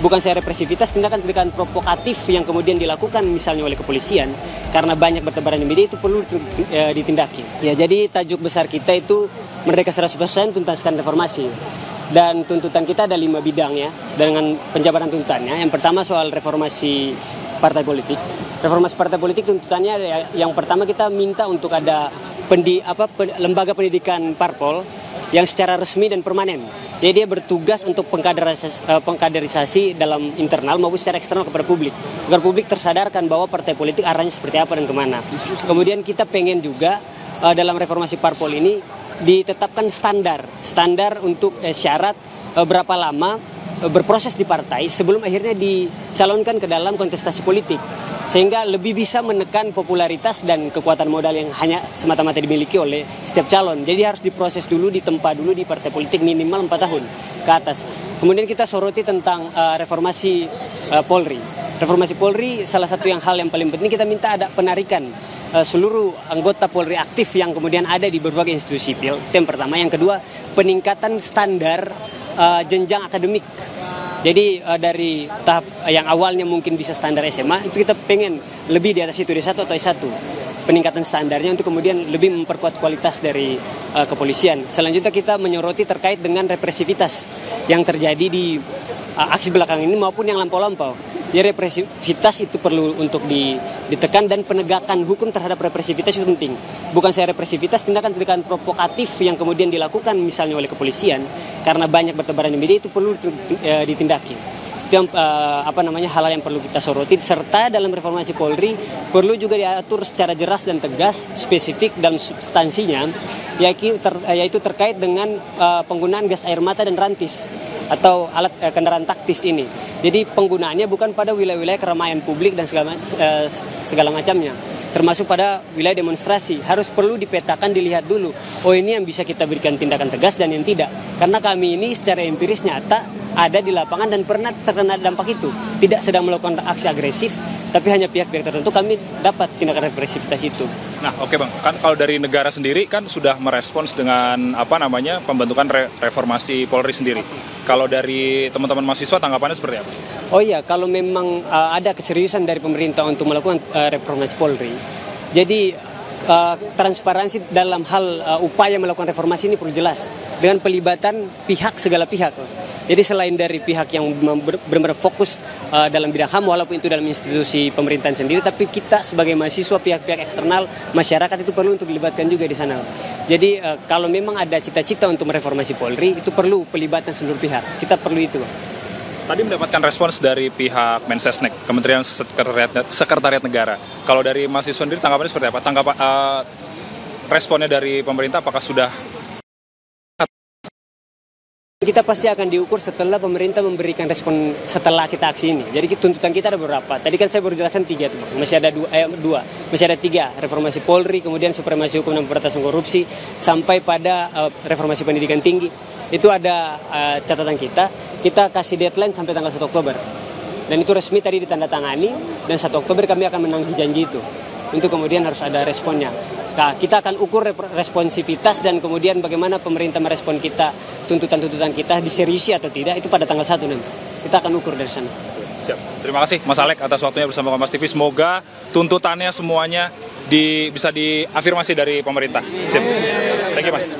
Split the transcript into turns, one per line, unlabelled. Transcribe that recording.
bukan saja represivitas, tindakan-tindakan provokatif yang kemudian dilakukan misalnya oleh kepolisian karena banyak bertebaran di media itu perlu ditindaki. Ya, jadi tajuk besar kita itu Merdeka 100% tuntaskan reformasi. Dan tuntutan kita ada 5 bidang ya, dengan penjabaran tuntutannya. Yang pertama soal reformasi partai politik. Reformasi partai politik tuntutannya yang pertama kita minta untuk ada lembaga pendidikan parpol yang secara resmi dan permanen. Jadi dia bertugas untuk pengkaderisasi dalam internal maupun secara eksternal kepada publik. Agar publik tersadarkan bahwa partai politik arahnya seperti apa dan kemana. Kemudian kita pengen juga dalam reformasi parpol ini ditetapkan standar untuk syarat berapa lama berproses di partai sebelum akhirnya dicalonkan ke dalam kontestasi politik, sehingga lebih bisa menekan popularitas dan kekuatan modal yang hanya semata-mata dimiliki oleh setiap calon. Jadi harus diproses dulu, ditempa dulu di partai politik minimal 4 tahun ke atas. Kemudian kita soroti tentang reformasi Polri. Reformasi Polri salah satu hal yang paling penting kita minta ada penarikan seluruh anggota Polri aktif yang kemudian ada di berbagai institusi sipil. Itu yang pertama. Yang kedua, peningkatan standar jenjang akademik. Jadi dari tahap yang awalnya mungkin bisa standar SMA, itu kita pengen lebih di atas itu, D1 atau S1. Peningkatan standarnya untuk kemudian lebih memperkuat kualitas dari kepolisian. Selanjutnya kita menyoroti terkait dengan represivitas yang terjadi di aksi belakang ini maupun yang lampau-lampau. Ya, represivitas itu perlu untuk ditekan dan penegakan hukum terhadap represivitas itu penting. Bukan saja represivitas, tindakan-tindakan provokatif yang kemudian dilakukan misalnya oleh kepolisian karena banyak bertebaran di media itu perlu ditindaki. Itu yang hal yang perlu kita soroti. Serta dalam reformasi Polri perlu juga diatur secara jelas dan tegas, spesifik dan substansinya, yaitu terkait dengan penggunaan gas air mata dan rantis atau alat kendaraan taktis ini. Jadi penggunaannya bukan pada wilayah-wilayah keramaian publik dan segala macamnya, termasuk pada wilayah demonstrasi. Harus perlu dipetakan, dilihat dulu. Oh, ini yang bisa kita berikan tindakan tegas dan yang tidak. Karena kami ini secara empiris nyata ada di lapangan dan pernah terkena dampak itu. Tidak sedang melakukan aksi agresif, tapi hanya pihak-pihak tertentu kami dapat tindakan represivitas itu.
Nah, oke Bang, kan kalau dari negara sendiri kan sudah merespons dengan pembentukan reformasi Polri sendiri. Kalau dari teman-teman mahasiswa tanggapannya seperti apa?
Oh iya, kalau memang ada keseriusan dari pemerintah untuk melakukan reformasi Polri, jadi transparansi dalam hal upaya melakukan reformasi ini perlu jelas dengan pelibatan segala pihak. Jadi selain dari pihak yang benar-benar fokus dalam bidang HAM walaupun itu dalam institusi pemerintahan sendiri, tapi kita sebagai mahasiswa, pihak-pihak eksternal, masyarakat itu perlu untuk dilibatkan juga di sana. Jadi kalau memang ada cita-cita untuk mereformasi Polri, itu perlu pelibatan seluruh pihak. Kita perlu itu.
Tadi mendapatkan respons dari pihak Mensesnek, Kementerian Sekretariat Negara. Kalau dari mahasiswa sendiri tanggapannya seperti apa? Responnya dari pemerintah apakah sudah?
Kita pasti akan diukur setelah pemerintah memberikan respon setelah kita aksi ini. Jadi tuntutan kita ada beberapa. Tadi kan saya baru jelaskan 3 tuh, masih ada dua, masih ada 3, reformasi Polri, kemudian supremasi hukum dan pemberantasan korupsi, sampai pada reformasi pendidikan tinggi. Itu ada catatan kita kasih deadline sampai tanggal 1 Oktober. Dan itu resmi tadi ditandatangani, dan 1 Oktober kami akan menanggung janji itu. Untuk kemudian harus ada responnya. Nah, kita akan ukur responsivitas dan kemudian bagaimana pemerintah merespon kita, tuntutan-tuntutan kita diseriusi atau tidak, itu pada tanggal 1 nanti. Kita akan ukur dari sana.
Siap. Terima kasih Mas Alek atas waktunya bersama Kompas TV. Semoga tuntutannya semuanya bisa diafirmasi dari pemerintah. Siap. Thank you Mas.